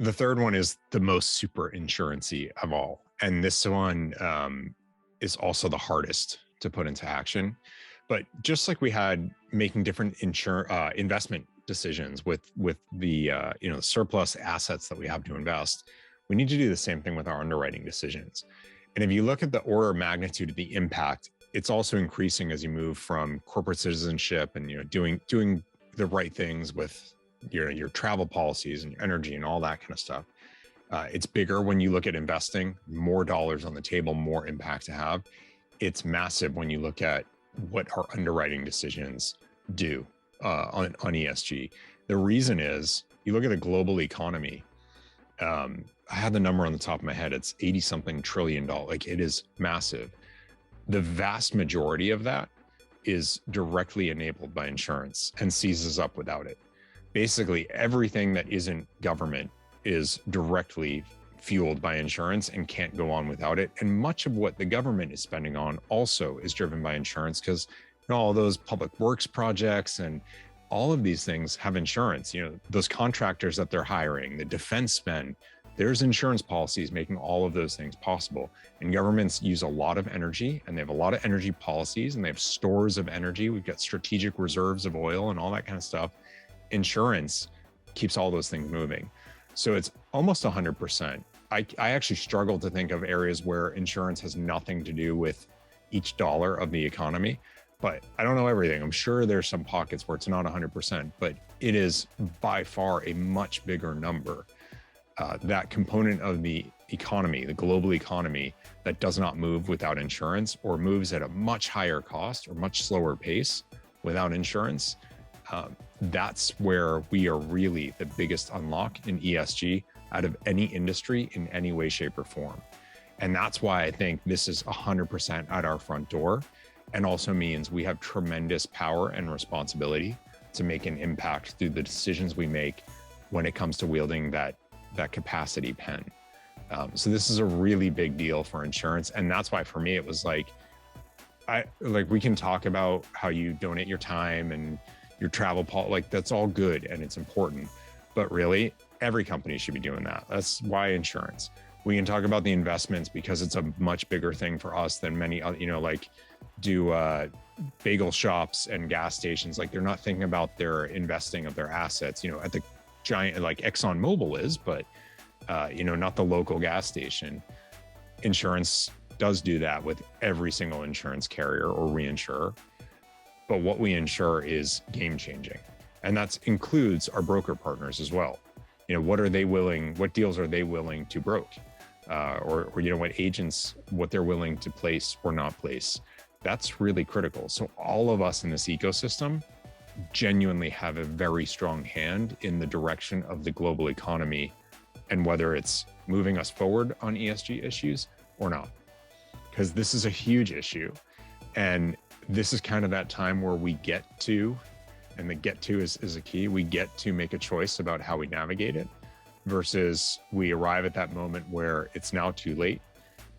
The third one is the most super insurancy of all. And this one is also the hardest to put into action. But just like we had making different investment decisions with the surplus assets that we have to invest, we need to do the same thing with our underwriting decisions. And if you look at the order of magnitude of the impact, it's also increasing as you move from corporate citizenship and doing the right things with your travel policies and your energy and all that kind of stuff. It's bigger when you look at investing, more dollars on the table, more impact to have. It's massive when you look at what our underwriting decisions do on ESG. The reason is, you look at the global economy, I had the number on the top of my head, it's 80 something trillion dollars. Like, it is massive. The vast majority of that is directly enabled by insurance and seizes up without it. Basically, everything that isn't government is directly fueled by insurance and can't go on without it. And much of what the government is spending on also is driven by insurance, because all those public works projects and all of these things have insurance. Those contractors that they're hiring, the defense spend, there's insurance policies making all of those things possible. And governments use a lot of energy, and they have a lot of energy policies, and they have stores of energy. We've got strategic reserves of oil and all that kind of stuff. Insurance keeps all those things moving. So it's almost 100%. I actually struggle to think of areas where insurance has nothing to do with each dollar of the economy, but I don't know everything. I'm sure there's some pockets where it's not 100%, but it is by far a much bigger number. That component of the economy, the global economy, that does not move without insurance, or moves at a much higher cost or much slower pace without insurance, that's where we are really the biggest unlock in ESG out of any industry in any way, shape, or form. And that's why I think this is 100% at our front door, and also means we have tremendous power and responsibility to make an impact through the decisions we make when it comes to wielding that capacity pen. So this is a really big deal for insurance. And that's why for me, it was like we can talk about how you donate your time and your travel, that's all good and it's important, but really every company should be doing that. That's why insurance. We can talk about the investments because it's a much bigger thing for us than many other, bagel shops and gas stations. Like, they're not thinking about their investing of their assets, at the giant, like ExxonMobil is, but not the local gas station. Insurance does do that with every single insurance carrier or reinsurer. But what we insure is game changing. And that includes our broker partners as well. What deals are they willing to broke? Or what agents, what they're willing to place or not place. That's really critical. So all of us in this ecosystem genuinely have a very strong hand in the direction of the global economy, and whether it's moving us forward on ESG issues or not. Because this is a huge issue. And this is kind of that time where we get to, and the get to is a key, we get to make a choice about how we navigate it, versus we arrive at that moment where it's now too late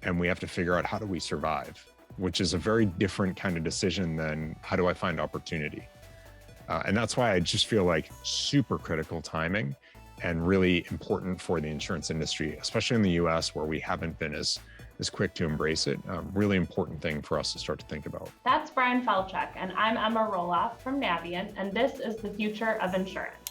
and we have to figure out how do we survive, which is a very different kind of decision than how do I find opportunity. And that's why I just feel like super critical timing and really important for the insurance industry, especially in the US, where we haven't been as quick to embrace it. Really important thing for us to start to think about. That's Bryan Falchuk, and I'm Emma Roloff from Navient, and this is the future of insurance.